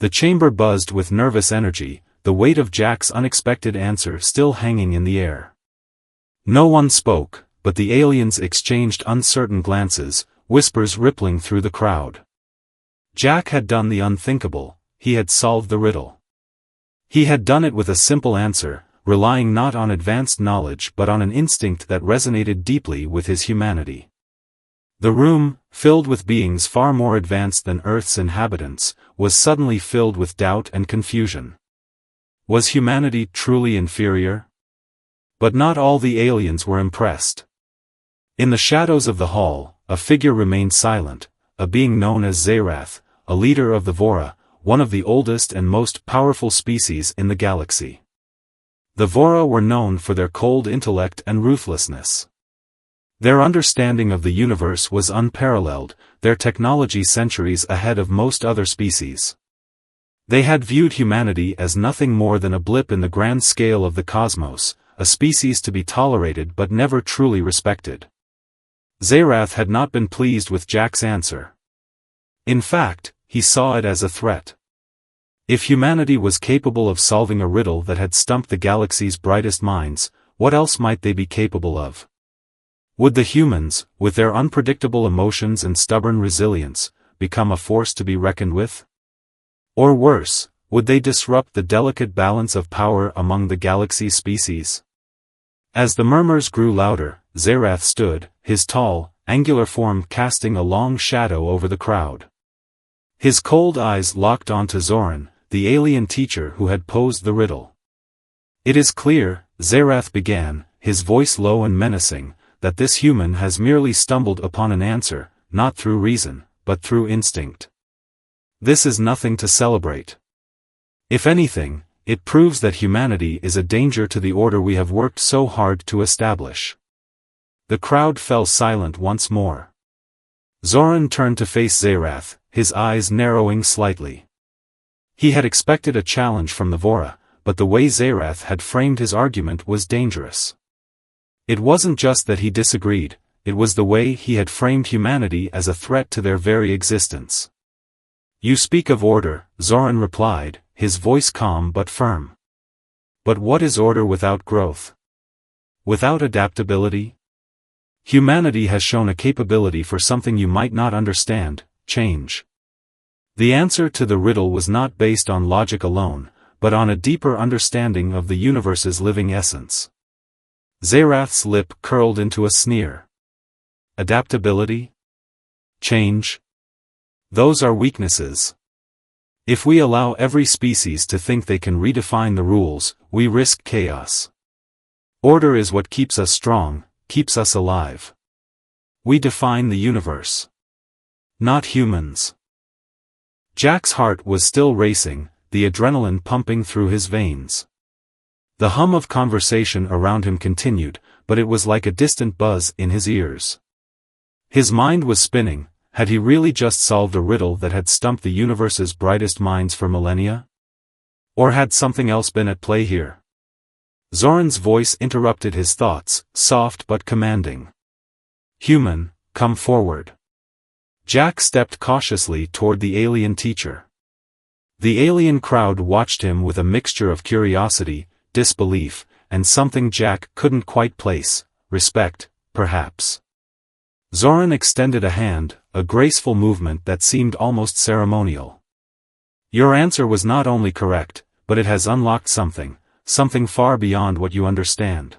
The chamber buzzed with nervous energy, the weight of Jack's unexpected answer still hanging in the air. No one spoke, but the aliens exchanged uncertain glances, whispers rippling through the crowd. Jack had done the unthinkable, he had solved the riddle. He had done it with a simple answer, relying not on advanced knowledge but on an instinct that resonated deeply with his humanity. The room, filled with beings far more advanced than Earth's inhabitants, was suddenly filled with doubt and confusion. Was humanity truly inferior? But not all the aliens were impressed. In the shadows of the hall, a figure remained silent, a being known as Zerath, a leader of the Vora, one of the oldest and most powerful species in the galaxy. The Vora were known for their cold intellect and ruthlessness. Their understanding of the universe was unparalleled, their technology centuries ahead of most other species. They had viewed humanity as nothing more than a blip in the grand scale of the cosmos, a species to be tolerated but never truly respected. Zerath had not been pleased with Jack's answer. In fact, he saw it as a threat. If humanity was capable of solving a riddle that had stumped the galaxy's brightest minds, what else might they be capable of? Would the humans, with their unpredictable emotions and stubborn resilience, become a force to be reckoned with? Or worse, would they disrupt the delicate balance of power among the galaxy's species? As the murmurs grew louder, Zerath stood, his tall, angular form casting a long shadow over the crowd. His cold eyes locked onto Zoran, the alien teacher who had posed the riddle. "It is clear," Zerath began, his voice low and menacing, "that this human has merely stumbled upon an answer, not through reason, but through instinct. This is nothing to celebrate. If anything, it proves that humanity is a danger to the order we have worked so hard to establish." The crowd fell silent once more. Zoran turned to face Zerath, his eyes narrowing slightly. He had expected a challenge from the Vora, but the way Zerath had framed his argument was dangerous. It wasn't just that he disagreed, it was the way he had framed humanity as a threat to their very existence. "You speak of order," Zoran replied, his voice calm but firm. "But what is order without growth? Without adaptability? Humanity has shown a capability for something you might not understand: change." The answer to the riddle was not based on logic alone, but on a deeper understanding of the universe's living essence. Zerath's lip curled into a sneer. Adaptability? Change? Those are weaknesses. If we allow every species to think they can redefine the rules, we risk chaos. Order is what keeps us strong, keeps us alive. We define the universe. Not humans. Jack's heart was still racing, the adrenaline pumping through his veins. The hum of conversation around him continued, but it was like a distant buzz in his ears. His mind was spinning. Had he really just solved a riddle that had stumped the universe's brightest minds for millennia? Or had something else been at play here? Zoran's voice interrupted his thoughts, soft but commanding. "Human, come forward." Jack stepped cautiously toward the alien teacher. The alien crowd watched him with a mixture of curiosity, disbelief, and something Jack couldn't quite place: respect, perhaps. Zoran extended a hand, a graceful movement that seemed almost ceremonial. "Your answer was not only correct, but it has unlocked something far beyond what you understand.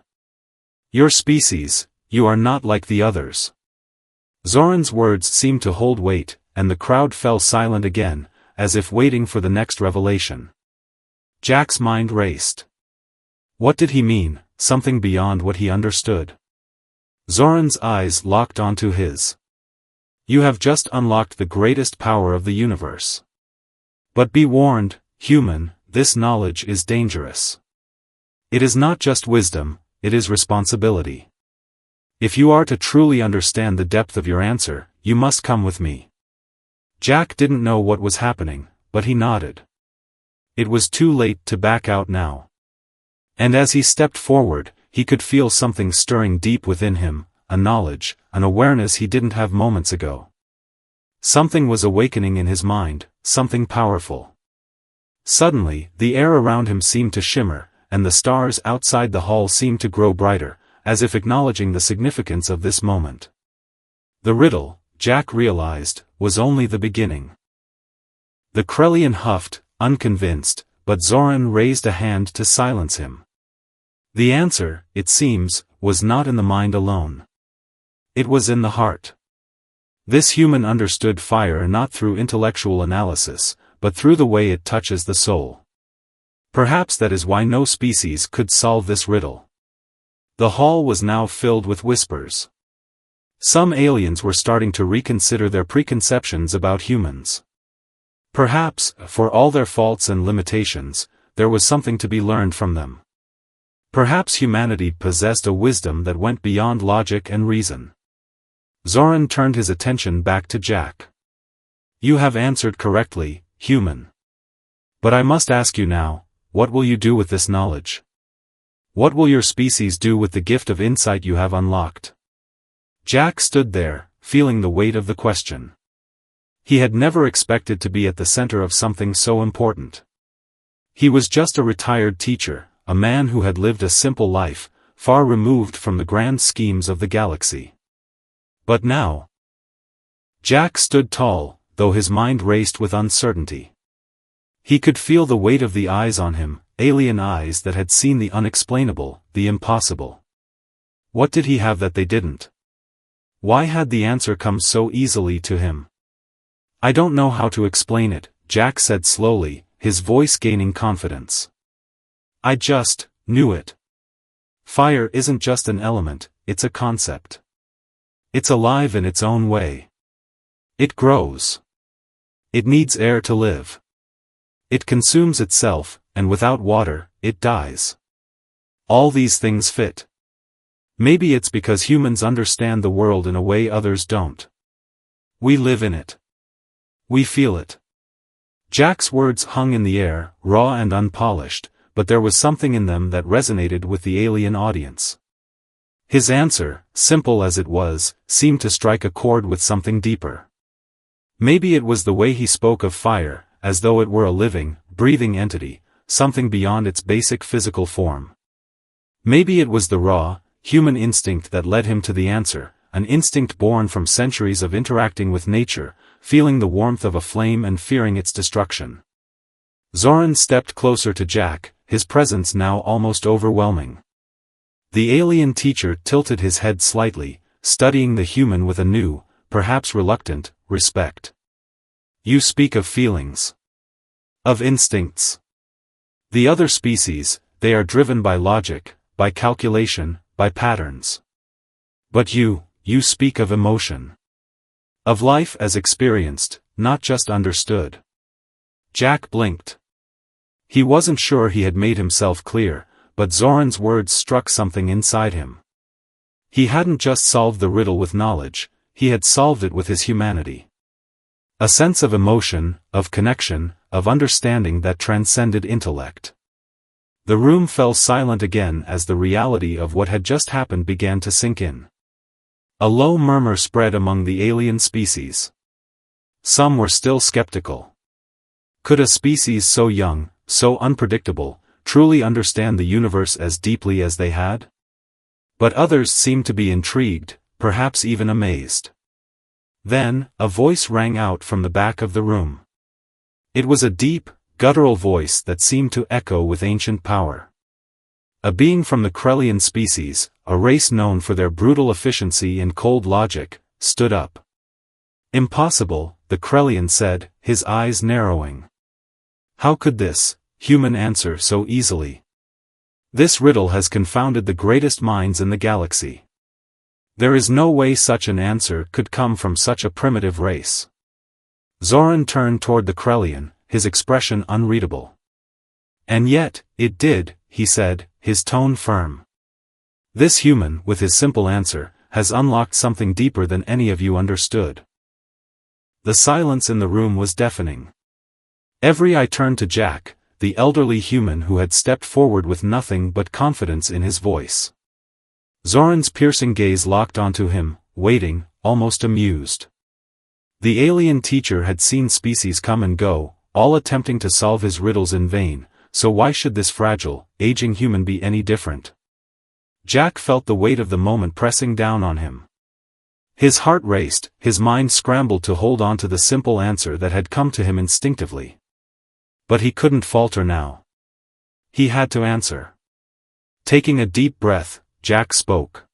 Your species, you are not like the others." Zoran's words seemed to hold weight, and the crowd fell silent again, as if waiting for the next revelation. Jack's mind raced. What did he mean, something beyond what he understood? Zoran's eyes locked onto his. "You have just unlocked the greatest power of the universe. But be warned, human, this knowledge is dangerous. It is not just wisdom, it is responsibility. If you are to truly understand the depth of your answer, you must come with me." Jack didn't know what was happening, but he nodded. It was too late to back out now. And as he stepped forward, he could feel something stirring deep within him, a knowledge, an awareness he didn't have moments ago. Something was awakening in his mind, something powerful. Suddenly, the air around him seemed to shimmer, and the stars outside the hall seemed to grow brighter, as if acknowledging the significance of this moment. The riddle, Jack realized, was only the beginning. The Krellian huffed, unconvinced, but Zoran raised a hand to silence him. The answer, it seems, was not in the mind alone. It was in the heart. This human understood fire not through intellectual analysis, but through the way it touches the soul. Perhaps that is why no species could solve this riddle. The hall was now filled with whispers. Some aliens were starting to reconsider their preconceptions about humans. Perhaps, for all their faults and limitations, there was something to be learned from them. Perhaps humanity possessed a wisdom that went beyond logic and reason. Zoran turned his attention back to Jack. You have answered correctly, human. But I must ask you now, what will you do with this knowledge? What will your species do with the gift of insight you have unlocked? Jack stood there, feeling the weight of the question. He had never expected to be at the center of something so important. He was just a retired teacher, a man who had lived a simple life, far removed from the grand schemes of the galaxy. But now, Jack stood tall, though his mind raced with uncertainty. He could feel the weight of the eyes on him, alien eyes that had seen the unexplainable, the impossible. What did he have that they didn't? Why had the answer come so easily to him? I don't know how to explain it, Jack said slowly, his voice gaining confidence. I just knew it. Fire isn't just an element, it's a concept. It's alive in its own way. It grows. It needs air to live. It consumes itself, and without water, it dies. All these things fit. Maybe it's because humans understand the world in a way others don't. We live in it. We feel it. Jack's words hung in the air, raw and unpolished, but there was something in them that resonated with the alien audience. His answer, simple as it was, seemed to strike a chord with something deeper. Maybe it was the way he spoke of fire, as though it were a living, breathing entity, something beyond its basic physical form. Maybe it was the raw, human instinct that led him to the answer, an instinct born from centuries of interacting with nature, feeling the warmth of a flame and fearing its destruction. Zoran stepped closer to Jack, his presence now almost overwhelming. The alien teacher tilted his head slightly, studying the human with a new, perhaps reluctant, respect. You speak of feelings. Of instincts. The other species, they are driven by logic, by calculation, by patterns. But you speak of emotion. Of life as experienced, not just understood. Jack blinked. He wasn't sure he had made himself clear, but Zoran's words struck something inside him. He hadn't just solved the riddle with knowledge, he had solved it with his humanity. A sense of emotion, of connection, of understanding that transcended intellect. The room fell silent again as the reality of what had just happened began to sink in. A low murmur spread among the alien species. Some were still skeptical. Could a species so young, so unpredictable, truly understand the universe as deeply as they had? But others seemed to be intrigued, perhaps even amazed. Then, a voice rang out from the back of the room. It was a deep, guttural voice that seemed to echo with ancient power. A being from the Krellian species, a race known for their brutal efficiency and cold logic, stood up. Impossible, the Krellian said, his eyes narrowing. How could this human answer so easily? This riddle has confounded the greatest minds in the galaxy. There is no way such an answer could come from such a primitive race. Zoran turned toward the Krellian, his expression unreadable. And yet, it did, he said, his tone firm. This human, with his simple answer, has unlocked something deeper than any of you understood. The silence in the room was deafening. Every eye turned to Jack, the elderly human who had stepped forward with nothing but confidence in his voice. Zoran's piercing gaze locked onto him, waiting, almost amused. The alien teacher had seen species come and go, all attempting to solve his riddles in vain, so why should this fragile, aging human be any different? Jack felt the weight of the moment pressing down on him. His heart raced, his mind scrambled to hold on to the simple answer that had come to him instinctively. But he couldn't falter now. He had to answer. Taking a deep breath, Jack spoke.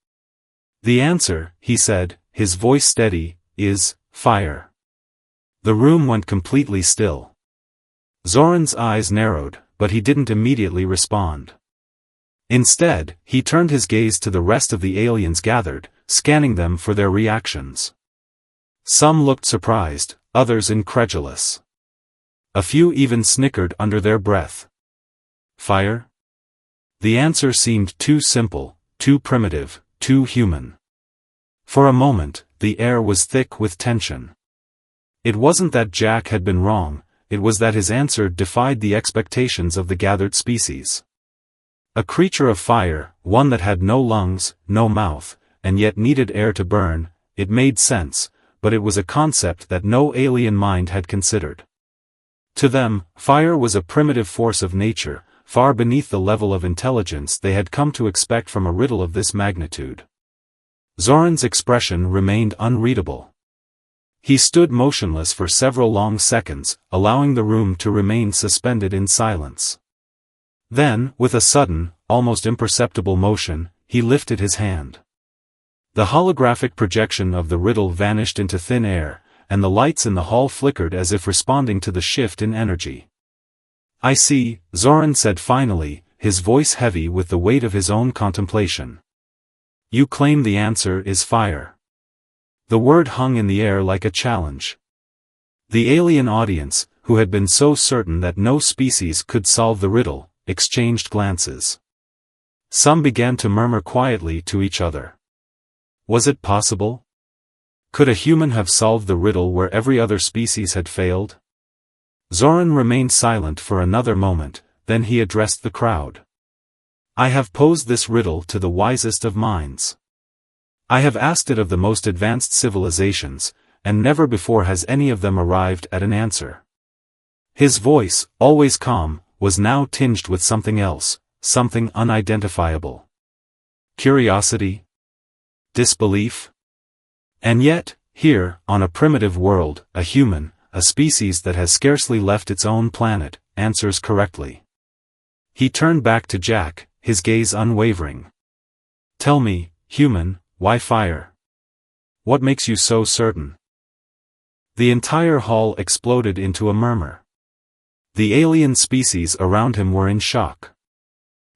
"The answer," he said, his voice steady, "is fire." The room went completely still. Zoran's eyes narrowed, but he didn't immediately respond. Instead, he turned his gaze to the rest of the aliens gathered, scanning them for their reactions. Some looked surprised, others incredulous. A few even snickered under their breath. Fire? The answer seemed too simple, too primitive, too human. For a moment, the air was thick with tension. It wasn't that Jack had been wrong, it was that his answer defied the expectations of the gathered species. A creature of fire, one that had no lungs, no mouth, and yet needed air to burn, it made sense, but it was a concept that no alien mind had considered. To them, fire was a primitive force of nature, far beneath the level of intelligence they had come to expect from a riddle of this magnitude. Zoran's expression remained unreadable. He stood motionless for several long seconds, allowing the room to remain suspended in silence. Then, with a sudden, almost imperceptible motion, he lifted his hand. The holographic projection of the riddle vanished into thin air, and the lights in the hall flickered as if responding to the shift in energy. "I see," Zoran said finally, his voice heavy with the weight of his own contemplation. "You claim the answer is fire." The word hung in the air like a challenge. The alien audience, who had been so certain that no species could solve the riddle, exchanged glances. Some began to murmur quietly to each other. Was it possible? Could a human have solved the riddle where every other species had failed? Zoran remained silent for another moment, then he addressed the crowd. "I have posed this riddle to the wisest of minds. I have asked it of the most advanced civilizations, and never before has any of them arrived at an answer." His voice, always calm, was now tinged with something else, something unidentifiable. Curiosity? Disbelief? And yet, here, on a primitive world, a human, a species that has scarcely left its own planet, answers correctly. He turned back to Jack, his gaze unwavering. "Tell me, human, why fire? What makes you so certain?" The entire hall exploded into a murmur. The alien species around him were in shock.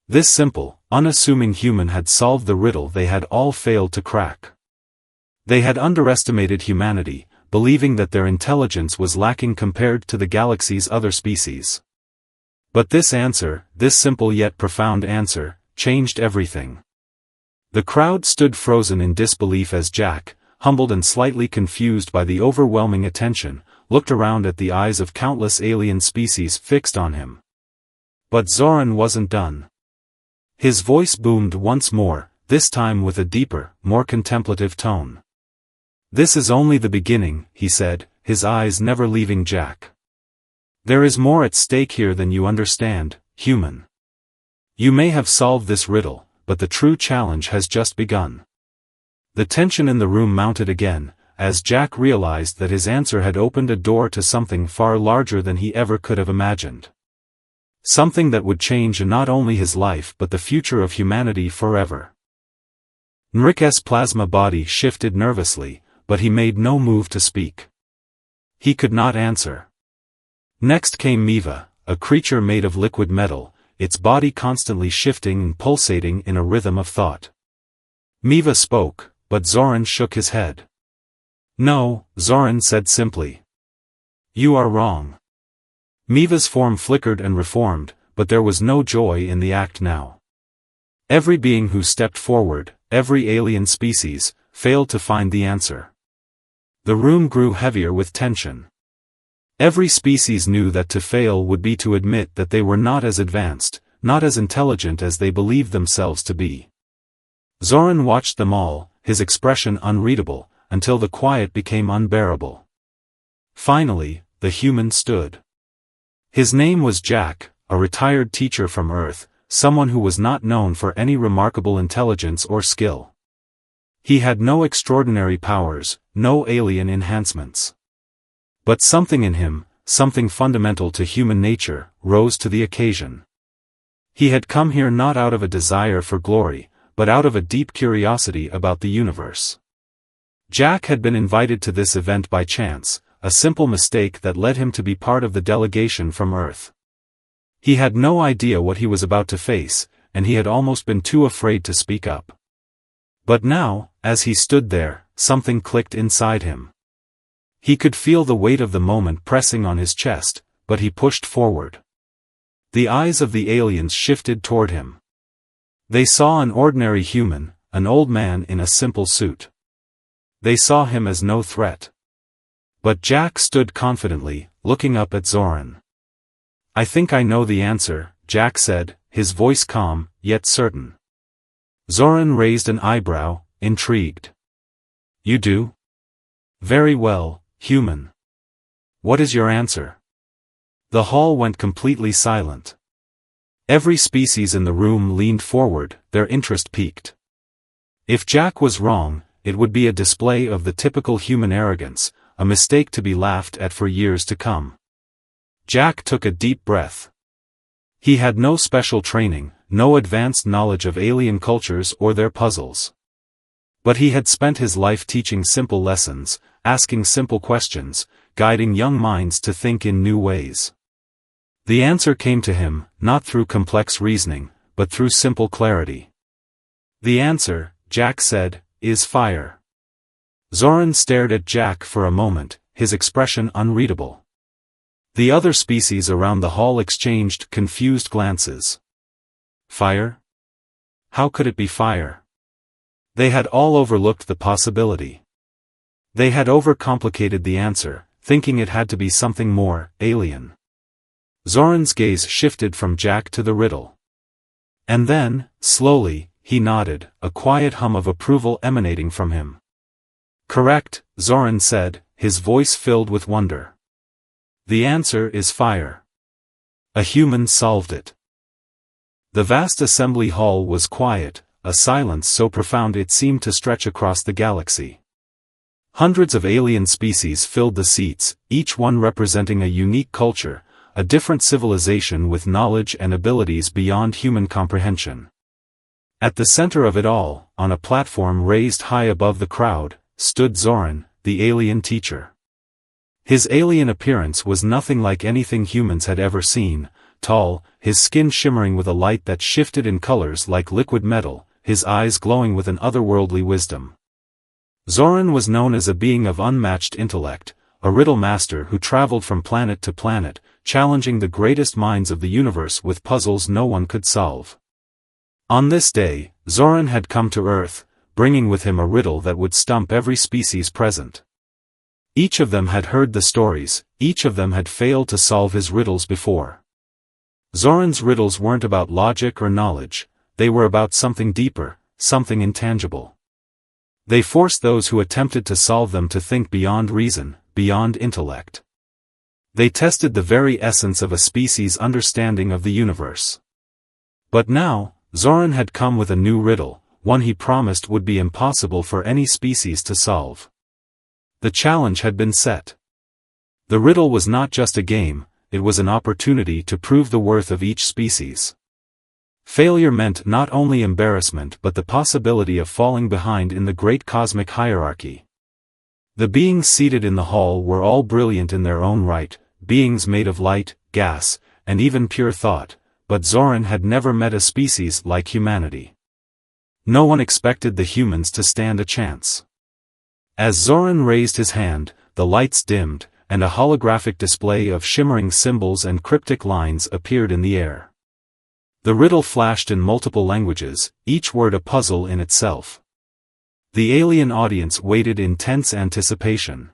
This simple, unassuming human had solved the riddle they had all failed to crack. They had underestimated humanity, believing that their intelligence was lacking compared to the galaxy's other species. But this answer, this simple yet profound answer, changed everything. The crowd stood frozen in disbelief as Jack, humbled and slightly confused by the overwhelming attention, looked around at the eyes of countless alien species fixed on him. But Zoran wasn't done. His voice boomed once more, this time with a deeper, more contemplative tone. "This is only the beginning," he said, his eyes never leaving Jack. "There is more at stake here than you understand, human. You may have solved this riddle, but the true challenge has just begun." The tension in the room mounted again, as Jack realized that his answer had opened a door to something far larger than he ever could have imagined. Something that would change not only his life but the future of humanity forever. Nrik's plasma body shifted nervously, but he made no move to speak. He could not answer. Next came Miva, a creature made of liquid metal, its body constantly shifting and pulsating in a rhythm of thought. Miva spoke, but Zoran shook his head. "No," Zoran said simply. "You are wrong." Miva's form flickered and reformed, but there was no joy in the act now. Every being who stepped forward, every alien species, failed to find the answer. The room grew heavier with tension. Every species knew that to fail would be to admit that they were not as advanced, not as intelligent as they believed themselves to be. Zoran watched them all, his expression unreadable, until the quiet became unbearable. Finally, the human stood. His name was Jack, a retired teacher from Earth, someone who was not known for any remarkable intelligence or skill. He had no extraordinary powers, no alien enhancements. But something in him, something fundamental to human nature, rose to the occasion. He had come here not out of a desire for glory, but out of a deep curiosity about the universe. Jack had been invited to this event by chance, a simple mistake that led him to be part of the delegation from Earth. He had no idea what he was about to face, and he had almost been too afraid to speak up. But now, as he stood there, something clicked inside him. He could feel the weight of the moment pressing on his chest, but he pushed forward. The eyes of the aliens shifted toward him. They saw an ordinary human, an old man in a simple suit. They saw him as no threat. But Jack stood confidently, looking up at Zoran. "I think I know the answer," Jack said, his voice calm, yet certain. Zoran raised an eyebrow, intrigued. "You do? Very well, human. What is your answer?" The hall went completely silent. Every species in the room leaned forward, their interest piqued. If Jack was wrong, it would be a display of the typical human arrogance, a mistake to be laughed at for years to come. Jack took a deep breath. He had no special training, no advanced knowledge of alien cultures or their puzzles. But he had spent his life teaching simple lessons, asking simple questions, guiding young minds to think in new ways. The answer came to him, not through complex reasoning, but through simple clarity. "The answer," Jack said, "is fire." Zoran stared at Jack for a moment, his expression unreadable. The other species around the hall exchanged confused glances. Fire? How could it be fire? They had all overlooked the possibility. They had overcomplicated the answer, thinking it had to be something more alien. Zoran's gaze shifted from Jack to the riddle. And then, slowly, he nodded, a quiet hum of approval emanating from him. "Correct," Zoran said, his voice filled with wonder. "The answer is fire. A human solved it." The vast assembly hall was quiet, a silence so profound it seemed to stretch across the galaxy. Hundreds of alien species filled the seats, each one representing a unique culture, a different civilization with knowledge and abilities beyond human comprehension. At the center of it all, on a platform raised high above the crowd, stood Zoran, the alien teacher. His alien appearance was nothing like anything humans had ever seen, tall, his skin shimmering with a light that shifted in colors like liquid metal, his eyes glowing with an otherworldly wisdom. Zoran was known as a being of unmatched intellect, a riddle master who traveled from planet to planet, challenging the greatest minds of the universe with puzzles no one could solve. On this day, Zoran had come to Earth, bringing with him a riddle that would stump every species present. Each of them had heard the stories, each of them had failed to solve his riddles before. Zoran's riddles weren't about logic or knowledge, they were about something deeper, something intangible. They forced those who attempted to solve them to think beyond reason, beyond intellect. They tested the very essence of a species' understanding of the universe. But now, Zoran had come with a new riddle, one he promised would be impossible for any species to solve. The challenge had been set. The riddle was not just a game, it was an opportunity to prove the worth of each species. Failure meant not only embarrassment but the possibility of falling behind in the great cosmic hierarchy. The beings seated in the hall were all brilliant in their own right, beings made of light, gas, and even pure thought, but Zoran had never met a species like humanity. No one expected the humans to stand a chance. As Zoran raised his hand, the lights dimmed, and a holographic display of shimmering symbols and cryptic lines appeared in the air. The riddle flashed in multiple languages, each word a puzzle in itself. The alien audience waited in tense anticipation.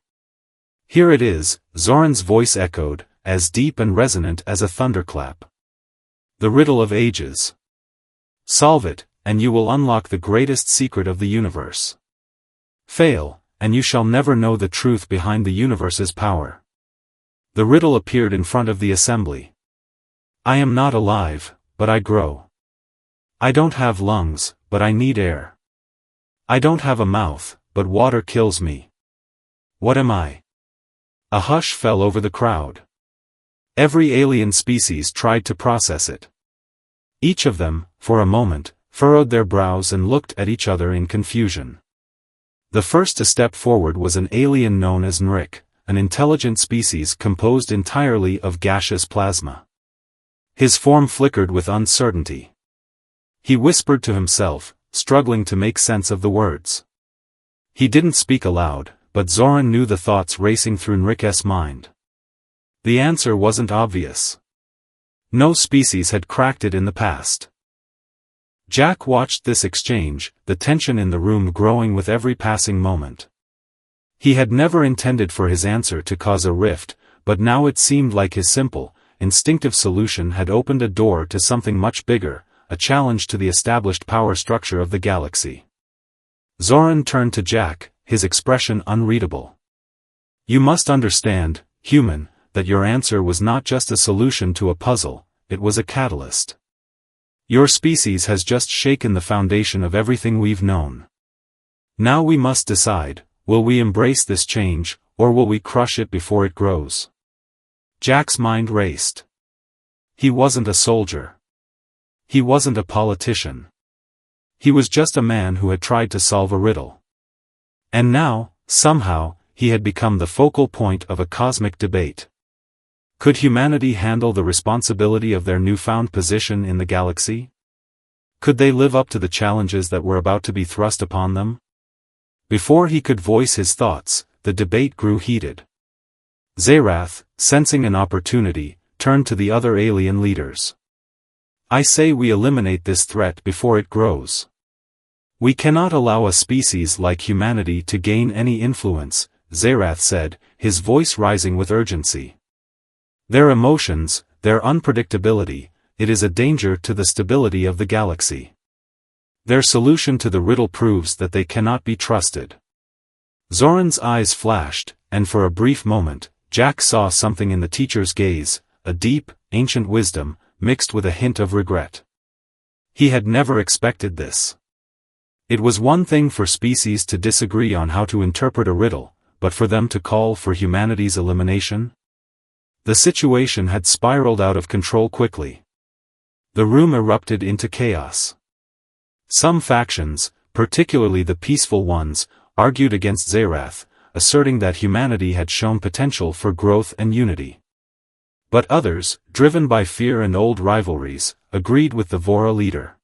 "Here it is," Zoran's voice echoed, as deep and resonant as a thunderclap. "The riddle of ages. Solve it, and you will unlock the greatest secret of the universe. Fail, and you shall never know the truth behind the universe's power." The riddle appeared in front of the assembly. I am not alive, but I grow. I don't have lungs, but I need air. I don't have a mouth, but water kills me. What am I? A hush fell over the crowd. Every alien species tried to process it. Each of them, for a moment, furrowed their brows and looked at each other in confusion. The first to step forward was an alien known as Nrik, an intelligent species composed entirely of gaseous plasma. His form flickered with uncertainty. He whispered to himself, struggling to make sense of the words. He didn't speak aloud, but Zoran knew the thoughts racing through Nrik's mind. The answer wasn't obvious. No species had cracked it in the past. Jack watched this exchange, the tension in the room growing with every passing moment. He had never intended for his answer to cause a rift, but now it seemed like his simple, instinctive solution had opened a door to something much bigger, a challenge to the established power structure of the galaxy. Zoran turned to Jack, his expression unreadable. You must understand, human, that your answer was not just a solution to a puzzle, it was a catalyst. Your species has just shaken the foundation of everything we've known. Now we must decide, will we embrace this change, or will we crush it before it grows? Jack's mind raced. He wasn't a soldier. He wasn't a politician. He was just a man who had tried to solve a riddle. And now, somehow, he had become the focal point of a cosmic debate. Could humanity handle the responsibility of their newfound position in the galaxy? Could they live up to the challenges that were about to be thrust upon them? Before he could voice his thoughts, the debate grew heated. Zerath, sensing an opportunity, turned to the other alien leaders. I say we eliminate this threat before it grows. We cannot allow a species like humanity to gain any influence, Zerath said, his voice rising with urgency. Their emotions, their unpredictability, it is a danger to the stability of the galaxy. Their solution to the riddle proves that they cannot be trusted. Zoran's eyes flashed, and for a brief moment, Jack saw something in the teacher's gaze, a deep, ancient wisdom, mixed with a hint of regret. He had never expected this. It was one thing for species to disagree on how to interpret a riddle, but for them to call for humanity's elimination? The situation had spiraled out of control quickly. The room erupted into chaos. Some factions, particularly the peaceful ones, argued against Zerath, asserting that humanity had shown potential for growth and unity. But others, driven by fear and old rivalries, agreed with the Vora leader.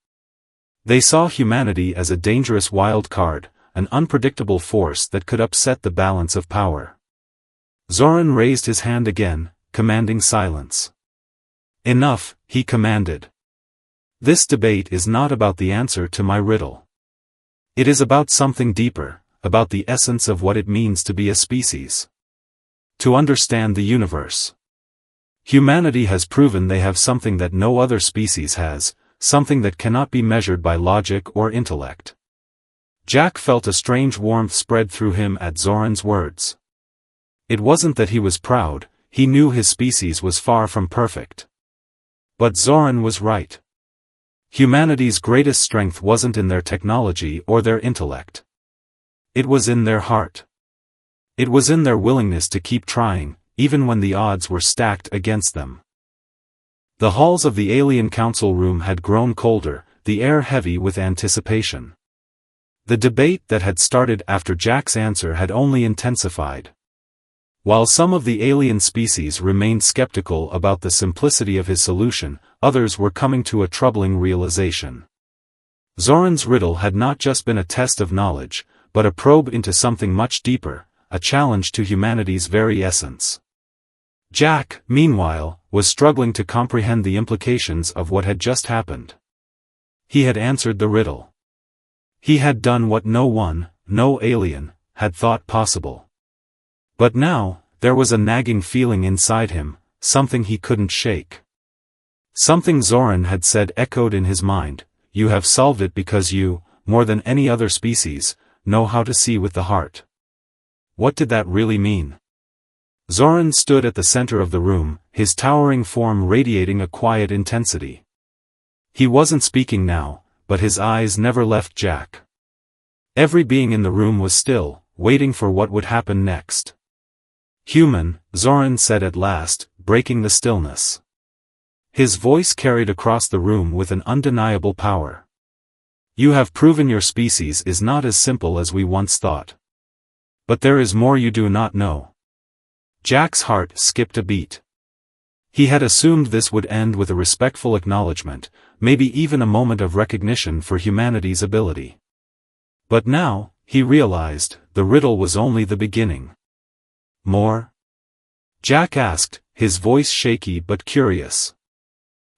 They saw humanity as a dangerous wild card, an unpredictable force that could upset the balance of power. Zoran raised his hand again, commanding silence. Enough, he commanded. This debate is not about the answer to my riddle. It is about something deeper, about the essence of what it means to be a species. To understand the universe. Humanity has proven they have something that no other species has, something that cannot be measured by logic or intellect. Jack felt a strange warmth spread through him at Zoran's words. It wasn't that he was proud, he knew his species was far from perfect. But Zoran was right. Humanity's greatest strength wasn't in their technology or their intellect. It was in their heart. It was in their willingness to keep trying, even when the odds were stacked against them. The halls of the alien council room had grown colder, the air heavy with anticipation. The debate that had started after Jack's answer had only intensified. While some of the alien species remained skeptical about the simplicity of his solution, others were coming to a troubling realization. Zoran's riddle had not just been a test of knowledge, but a probe into something much deeper, a challenge to humanity's very essence. Jack, meanwhile, was struggling to comprehend the implications of what had just happened. He had answered the riddle. He had done what no one, no alien, had thought possible. But now, there was a nagging feeling inside him, something he couldn't shake. Something Zoran had said echoed in his mind, you have solved it because you, more than any other species, know how to see with the heart. What did that really mean? Zoran stood at the center of the room, his towering form radiating a quiet intensity. He wasn't speaking now, but his eyes never left Jack. Every being in the room was still, waiting for what would happen next. "Human," Zoran said at last, breaking the stillness. His voice carried across the room with an undeniable power. "You have proven your species is not as simple as we once thought. But there is more you do not know." Jack's heart skipped a beat. He had assumed this would end with a respectful acknowledgement, maybe even a moment of recognition for humanity's ability. But now, he realized, the riddle was only the beginning. "More?" Jack asked, his voice shaky but curious.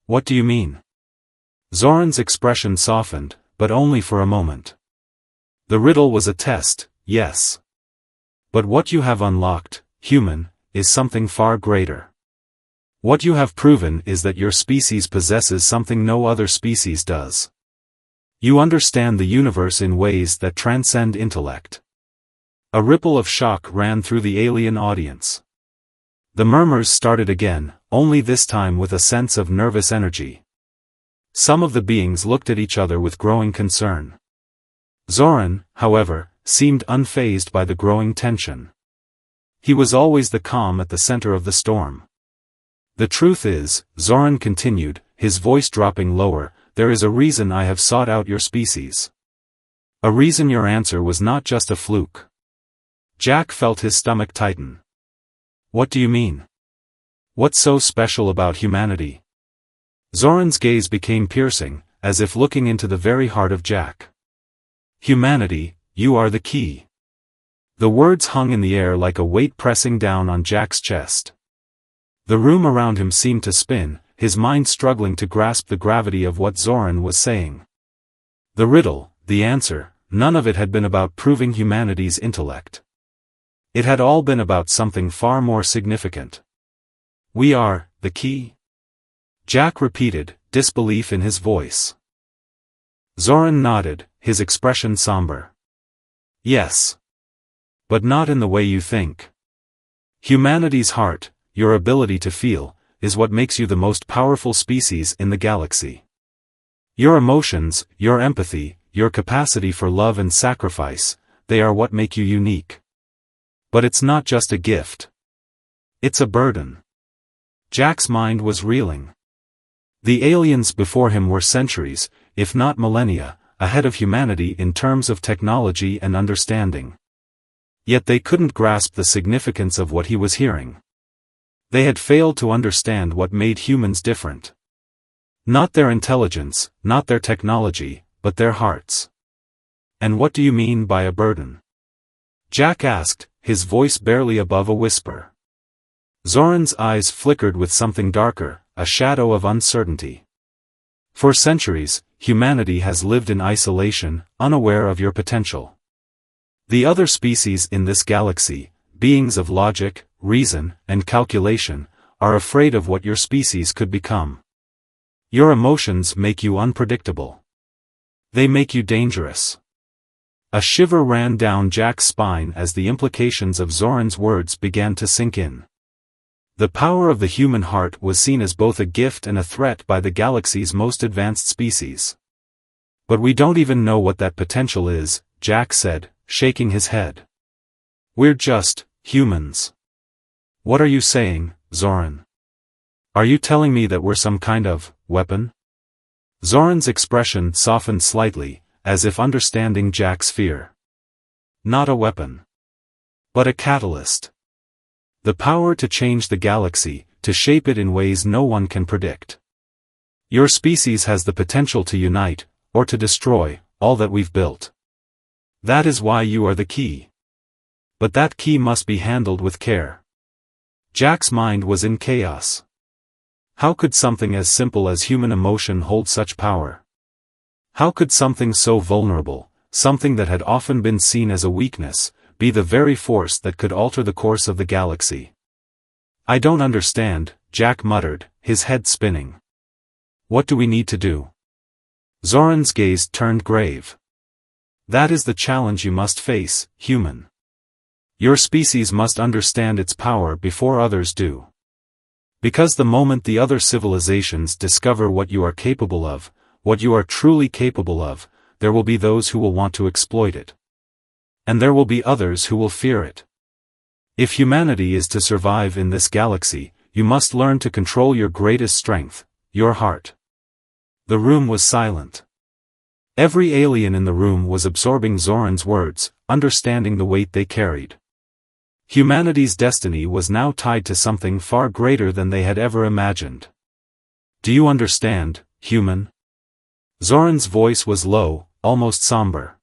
"What do you mean?" Zoran's expression softened, but only for a moment. "The riddle was a test, yes. But what you have unlocked, human, is something far greater. What you have proven is that your species possesses something no other species does. You understand the universe in ways that transcend intellect." A ripple of shock ran through the alien audience. The murmurs started again, only this time with a sense of nervous energy. Some of the beings looked at each other with growing concern. Zoran, however, seemed unfazed by the growing tension. He was always the calm at the center of the storm. "The truth is," Zoran continued, his voice dropping lower, "there is a reason I have sought out your species. A reason your answer was not just a fluke." Jack felt his stomach tighten. "What do you mean? What's so special about humanity?" Zoran's gaze became piercing, as if looking into the very heart of Jack. "Humanity, you are the key." The words hung in the air like a weight pressing down on Jack's chest. The room around him seemed to spin, his mind struggling to grasp the gravity of what Zoran was saying. The riddle, the answer, none of it had been about proving humanity's intellect. It had all been about something far more significant. "We are the key?" Jack repeated, disbelief in his voice. Zoran nodded, his expression somber. "Yes. But not in the way you think. Humanity's heart, your ability to feel, is what makes you the most powerful species in the galaxy. Your emotions, your empathy, your capacity for love and sacrifice, they are what make you unique. But it's not just a gift. It's a burden." Jack's mind was reeling. The aliens before him were centuries, if not millennia, ahead of humanity in terms of technology and understanding. Yet they couldn't grasp the significance of what he was hearing. They had failed to understand what made humans different. Not their intelligence, not their technology, but their hearts. "And what do you mean by a burden?" Jack asked, his voice barely above a whisper. Zoran's eyes flickered with something darker, a shadow of uncertainty. "For centuries, humanity has lived in isolation, unaware of your potential. The other species in this galaxy, beings of logic, reason, and calculation, are afraid of what your species could become. Your emotions make you unpredictable. They make you dangerous." A shiver ran down Jack's spine as the implications of Zoran's words began to sink in. The power of the human heart was seen as both a gift and a threat by the galaxy's most advanced species. "But we don't even know what that potential is," Jack said, shaking his head. "We're just humans." "What are you saying, Zoran? Are you telling me that we're some kind of weapon?" Zoran's expression softened slightly, as if understanding Jack's fear. "Not a weapon. But a catalyst. The power to change the galaxy, to shape it in ways no one can predict. Your species has the potential to unite, or to destroy, all that we've built. That is why you are the key. But that key must be handled with care." Jack's mind was in chaos. How could something as simple as human emotion hold such power? How could something so vulnerable, something that had often been seen as a weakness, be the very force that could alter the course of the galaxy? "I don't understand," Jack muttered, his head spinning. "What do we need to do?" Zoran's gaze turned grave. "That is the challenge you must face, human. Your species must understand its power before others do. Because the moment the other civilizations discover what you are capable of, what you are truly capable of, there will be those who will want to exploit it. And there will be others who will fear it. If humanity is to survive in this galaxy, you must learn to control your greatest strength, your heart. The room was silent. Every alien in the room was absorbing Zoran's words, understanding the weight they carried. Humanity's destiny was now tied to something far greater than they had ever imagined. Do you understand, human? Zoran's voice was low, almost somber.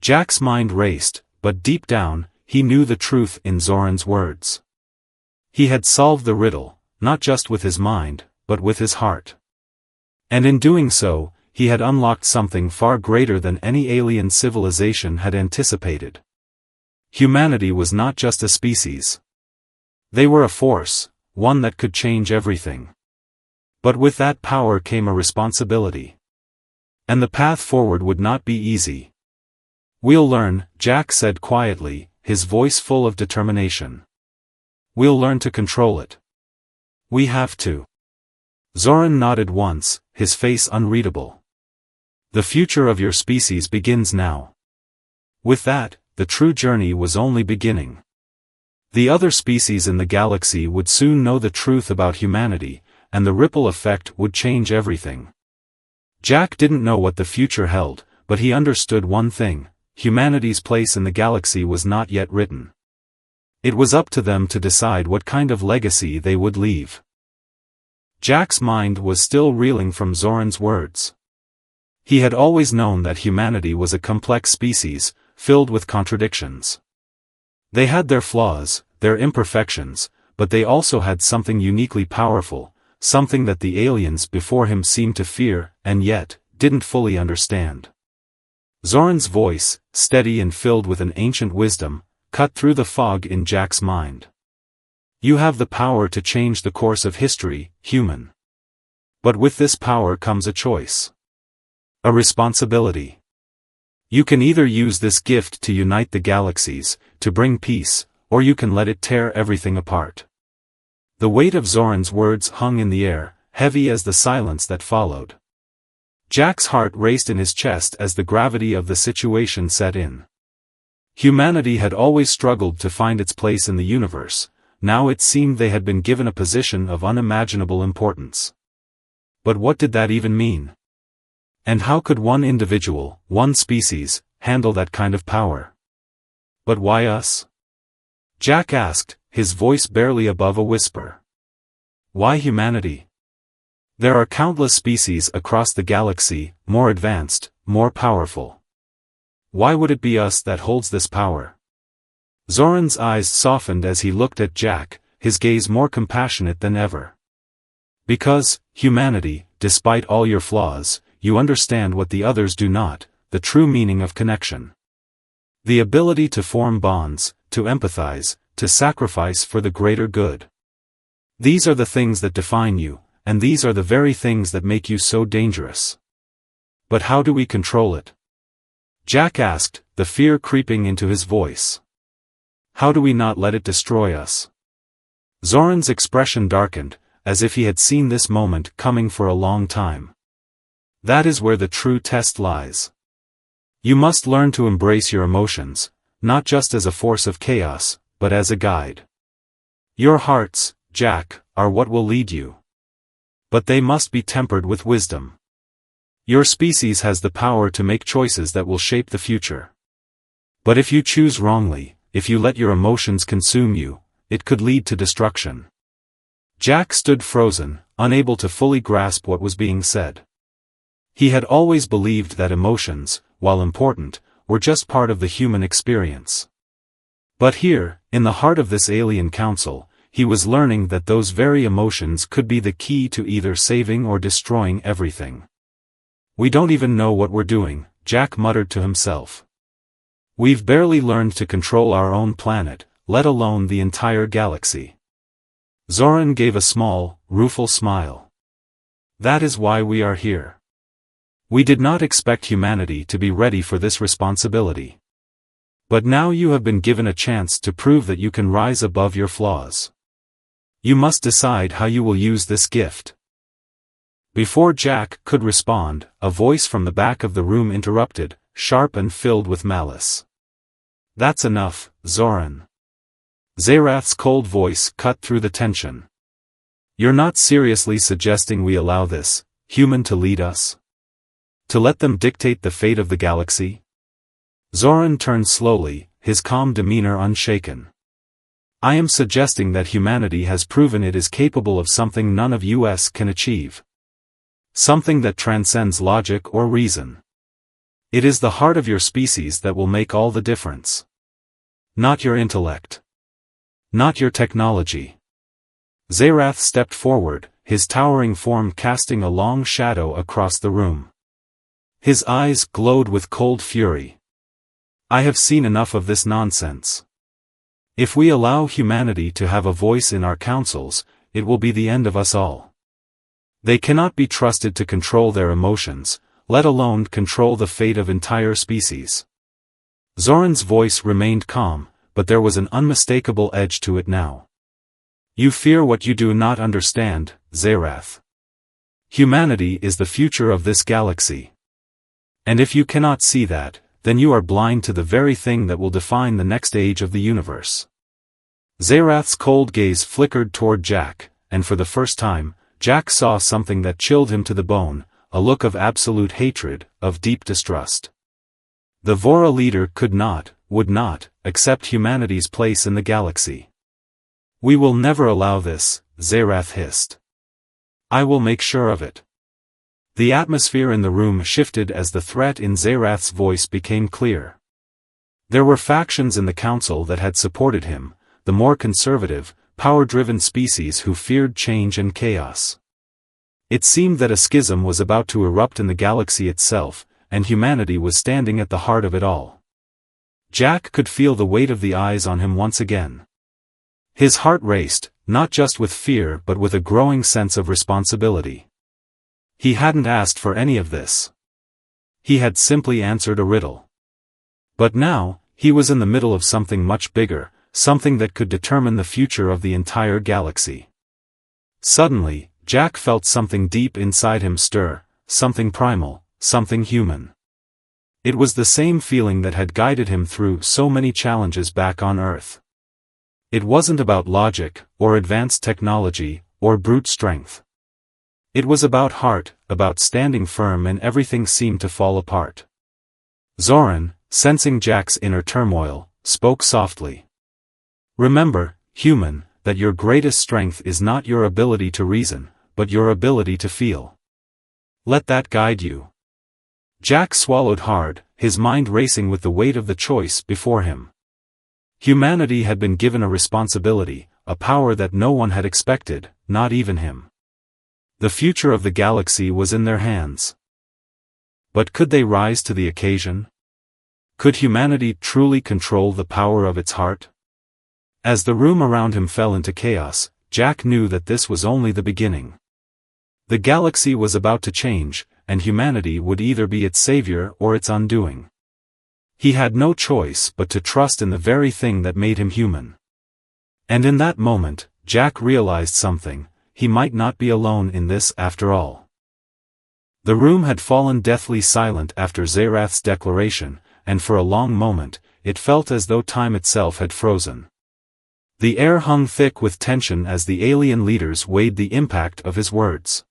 Jack's mind raced, but deep down, he knew the truth in Zoran's words. He had solved the riddle, not just with his mind, but with his heart. And in doing so, he had unlocked something far greater than any alien civilization had anticipated. Humanity was not just a species. They were a force, one that could change everything. But with that power came a responsibility. And the path forward would not be easy. We'll learn, Jack said quietly, his voice full of determination. We'll learn to control it. We have to. Zoran nodded once, his face unreadable. The future of your species begins now. With that, the true journey was only beginning. The other species in the galaxy would soon know the truth about humanity, and the ripple effect would change everything. Jack didn't know what the future held, but he understood one thing: humanity's place in the galaxy was not yet written. It was up to them to decide what kind of legacy they would leave. Jack's mind was still reeling from Zoran's words. He had always known that humanity was a complex species, filled with contradictions. They had their flaws, their imperfections, but they also had something uniquely powerful, something that the aliens before him seemed to fear, and yet, didn't fully understand. Zoran's voice, steady and filled with an ancient wisdom, cut through the fog in Jack's mind. You have the power to change the course of history, human. But with this power comes a choice. A responsibility. You can either use this gift to unite the galaxies, to bring peace, or you can let it tear everything apart. The weight of Zoran's words hung in the air, heavy as the silence that followed. Jack's heart raced in his chest as the gravity of the situation set in. Humanity had always struggled to find its place in the universe. Now it seemed they had been given a position of unimaginable importance. But what did that even mean? And how could one individual, one species, handle that kind of power? But why us? Jack asked, his voice barely above a whisper. Why humanity? There are countless species across the galaxy, more advanced, more powerful. Why would it be us that holds this power? Zoran's eyes softened as he looked at Jack, his gaze more compassionate than ever. Because, humanity, despite all your flaws, you understand what the others do not, the true meaning of connection. The ability to form bonds, to empathize, to sacrifice for the greater good. These are the things that define you, and these are the very things that make you so dangerous. But how do we control it? Jack asked, the fear creeping into his voice. How do we not let it destroy us? Zoran's expression darkened, as if he had seen this moment coming for a long time. That is where the true test lies. You must learn to embrace your emotions, not just as a force of chaos, but as a guide. Your hearts, Jack, are what will lead you. But they must be tempered with wisdom. Your species has the power to make choices that will shape the future. But if you choose wrongly, if you let your emotions consume you, it could lead to destruction. Jack stood frozen, unable to fully grasp what was being said. He had always believed that emotions, while important, were just part of the human experience. But here, in the heart of this alien council, he was learning that those very emotions could be the key to either saving or destroying everything. We don't even know what we're doing, Jack muttered to himself. We've barely learned to control our own planet, let alone the entire galaxy. Zoran gave a small, rueful smile. That is why we are here. We did not expect humanity to be ready for this responsibility. But now you have been given a chance to prove that you can rise above your flaws. You must decide how you will use this gift. Before Jack could respond, a voice from the back of the room interrupted, sharp and filled with malice. That's enough, Zoran. Zerath's cold voice cut through the tension. You're not seriously suggesting we allow this human to lead us? To let them dictate the fate of the galaxy? Zoran turned slowly, his calm demeanor unshaken. I am suggesting that humanity has proven it is capable of something none of us can achieve. Something that transcends logic or reason. It is the heart of your species that will make all the difference. Not your intellect. Not your technology. Zerath stepped forward, his towering form casting a long shadow across the room. His eyes glowed with cold fury. I have seen enough of this nonsense. If we allow humanity to have a voice in our councils, it will be the end of us all. They cannot be trusted to control their emotions, let alone control the fate of entire species. Zoran's voice remained calm, but there was an unmistakable edge to it now. You fear what you do not understand, Zerath. Humanity is the future of this galaxy. And if you cannot see that, then you are blind to the very thing that will define the next age of the universe. Zerath's cold gaze flickered toward Jack, and for the first time, Jack saw something that chilled him to the bone, a look of absolute hatred, of deep distrust. The Vora leader could not, would not, accept humanity's place in the galaxy. We will never allow this, Zerath hissed. I will make sure of it. The atmosphere in the room shifted as the threat in Zerath's voice became clear. There were factions in the council that had supported him, the more conservative, power-driven species who feared change and chaos. It seemed that a schism was about to erupt in the galaxy itself, and humanity was standing at the heart of it all. Jack could feel the weight of the eyes on him once again. His heart raced, not just with fear but with a growing sense of responsibility. He hadn't asked for any of this. He had simply answered a riddle. But now, he was in the middle of something much bigger, something that could determine the future of the entire galaxy. Suddenly, Jack felt something deep inside him stir, something primal, something human. It was the same feeling that had guided him through so many challenges back on Earth. It wasn't about logic, or advanced technology, or brute strength. It was about heart, about standing firm and everything seemed to fall apart. Zoran, sensing Jack's inner turmoil, spoke softly. Remember, human, that your greatest strength is not your ability to reason, but your ability to feel. Let that guide you. Jack swallowed hard, his mind racing with the weight of the choice before him. Humanity had been given a responsibility, a power that no one had expected, not even him. The future of the galaxy was in their hands. But could they rise to the occasion? Could humanity truly control the power of its heart? As the room around him fell into chaos, Jack knew that this was only the beginning. The galaxy was about to change, and humanity would either be its savior or its undoing. He had no choice but to trust in the very thing that made him human. And in that moment, Jack realized something. He might not be alone in this after all. The room had fallen deathly silent after Zerath's declaration, and for a long moment, it felt as though time itself had frozen. The air hung thick with tension as the alien leaders weighed the impact of his words.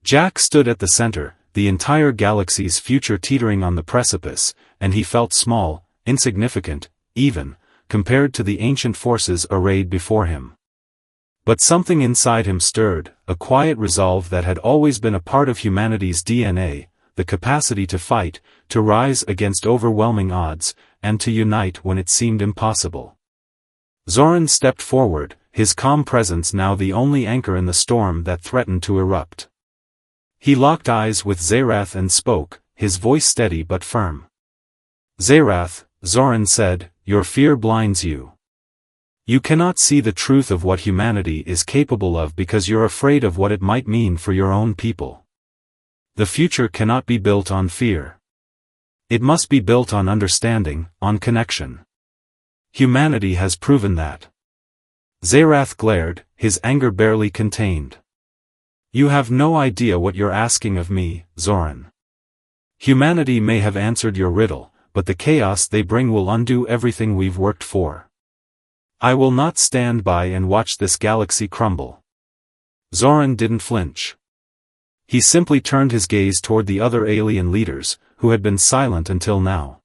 Jack stood at the center, the entire galaxy's future teetering on the precipice, and he felt small, insignificant, even, compared to the ancient forces arrayed before him. But something inside him stirred, a quiet resolve that had always been a part of humanity's DNA, the capacity to fight, to rise against overwhelming odds, and to unite when it seemed impossible. Zoran stepped forward, his calm presence now the only anchor in the storm that threatened to erupt. He locked eyes with Zerath and spoke, his voice steady but firm. Zerath, Zoran said, your fear blinds you. You cannot see the truth of what humanity is capable of because you're afraid of what it might mean for your own people. The future cannot be built on fear. It must be built on understanding, on connection. Humanity has proven that. Zerath glared, his anger barely contained. You have no idea what you're asking of me, Zoran. Humanity may have answered your riddle, but the chaos they bring will undo everything we've worked for. I will not stand by and watch this galaxy crumble. Zoran didn't flinch. He simply turned his gaze toward the other alien leaders, who had been silent until now.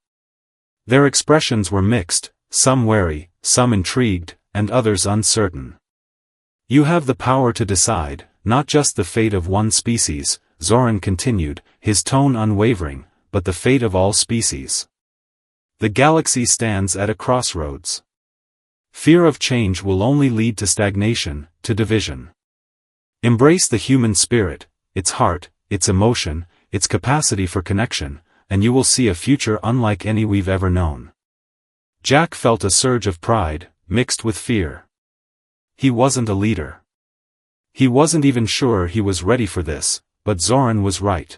Their expressions were mixed, some wary, some intrigued, and others uncertain. You have the power to decide, not just the fate of one species, Zoran continued, his tone unwavering, but the fate of all species. The galaxy stands at a crossroads. Fear of change will only lead to stagnation, to division. Embrace the human spirit, its heart, its emotion, its capacity for connection, and you will see a future unlike any we've ever known. Jack felt a surge of pride, mixed with fear. He wasn't a leader. He wasn't even sure he was ready for this, but Zoran was right.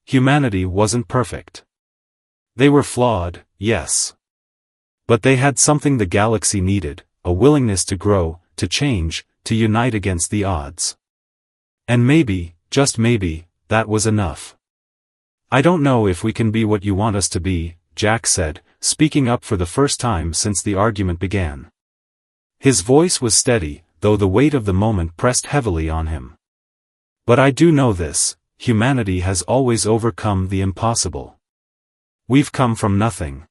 Humanity wasn't perfect. They were flawed, yes. But they had something the galaxy needed, a willingness to grow, to change, to unite against the odds. And maybe, just maybe, that was enough. I don't know if we can be what you want us to be, Jack said, speaking up for the first time since the argument began. His voice was steady, though the weight of the moment pressed heavily on him. But I do know this, humanity has always overcome the impossible. We've come from nothing.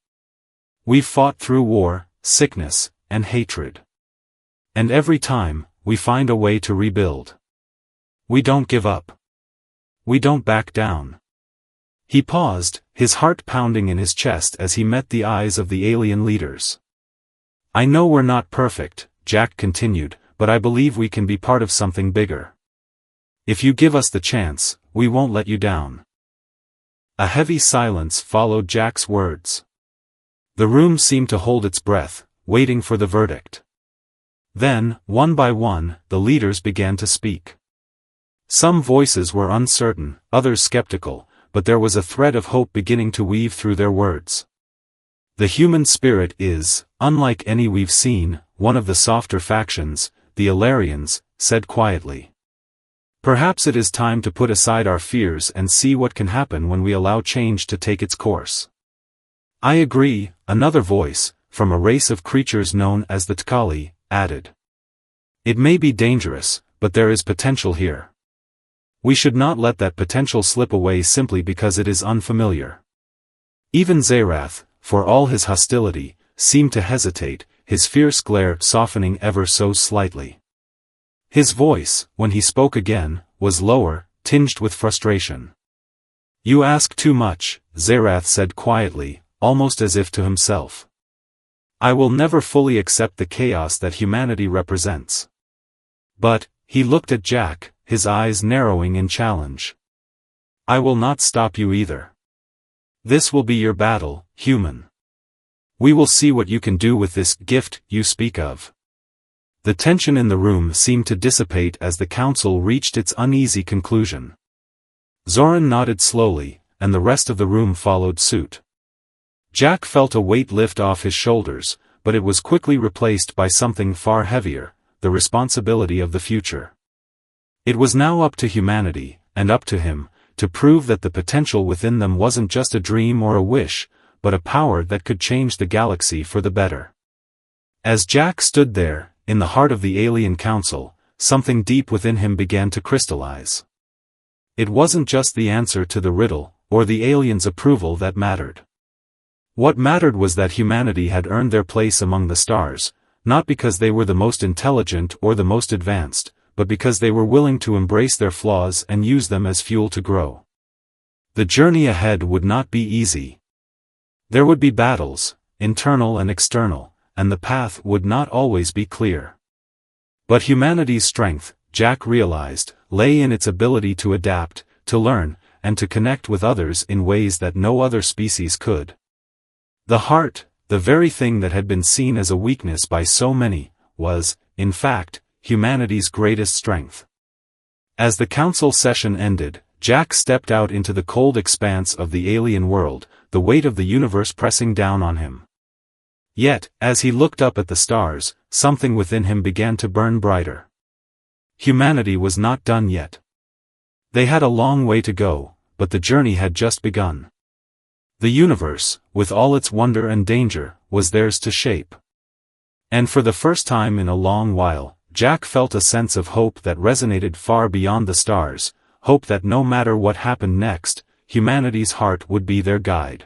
We've fought through war, sickness, and hatred. And every time, we find a way to rebuild. We don't give up. We don't back down. He paused, his heart pounding in his chest as he met the eyes of the alien leaders. I know we're not perfect, Jack continued, but I believe we can be part of something bigger. If you give us the chance, we won't let you down. A heavy silence followed Jack's words. The room seemed to hold its breath, waiting for the verdict. Then, one by one, the leaders began to speak. Some voices were uncertain, others skeptical, but there was a thread of hope beginning to weave through their words. The human spirit is, unlike any we've seen, one of the softer factions, the Ilarians, said quietly. Perhaps it is time to put aside our fears and see what can happen when we allow change to take its course. I agree, another voice, from a race of creatures known as the Tkali, added. It may be dangerous, but there is potential here. We should not let that potential slip away simply because it is unfamiliar. Even Zerath, for all his hostility, seemed to hesitate, his fierce glare softening ever so slightly. His voice, when he spoke again, was lower, tinged with frustration. You ask too much, Zerath said quietly, almost as if to himself. I will never fully accept the chaos that humanity represents. But, he looked at Jack, his eyes narrowing in challenge. I will not stop you either. This will be your battle, human. We will see what you can do with this gift you speak of. The tension in the room seemed to dissipate as the council reached its uneasy conclusion. Zoran nodded slowly, and the rest of the room followed suit. Jack felt a weight lift off his shoulders, but it was quickly replaced by something far heavier, the responsibility of the future. It was now up to humanity, and up to him, to prove that the potential within them wasn't just a dream or a wish, but a power that could change the galaxy for the better. As Jack stood there, in the heart of the alien council, something deep within him began to crystallize. It wasn't just the answer to the riddle, or the aliens' approval that mattered. What mattered was that humanity had earned their place among the stars, not because they were the most intelligent or the most advanced, but because they were willing to embrace their flaws and use them as fuel to grow. The journey ahead would not be easy. There would be battles, internal and external, and the path would not always be clear. But humanity's strength, Jack realized, lay in its ability to adapt, to learn, and to connect with others in ways that no other species could. The heart, the very thing that had been seen as a weakness by so many, was, in fact, humanity's greatest strength. As the council session ended, Jack stepped out into the cold expanse of the alien world, the weight of the universe pressing down on him. Yet, as he looked up at the stars, something within him began to burn brighter. Humanity was not done yet. They had a long way to go, but the journey had just begun. The universe, with all its wonder and danger, was theirs to shape. And for the first time in a long while, Jack felt a sense of hope that resonated far beyond the stars, hope that no matter what happened next, humanity's heart would be their guide.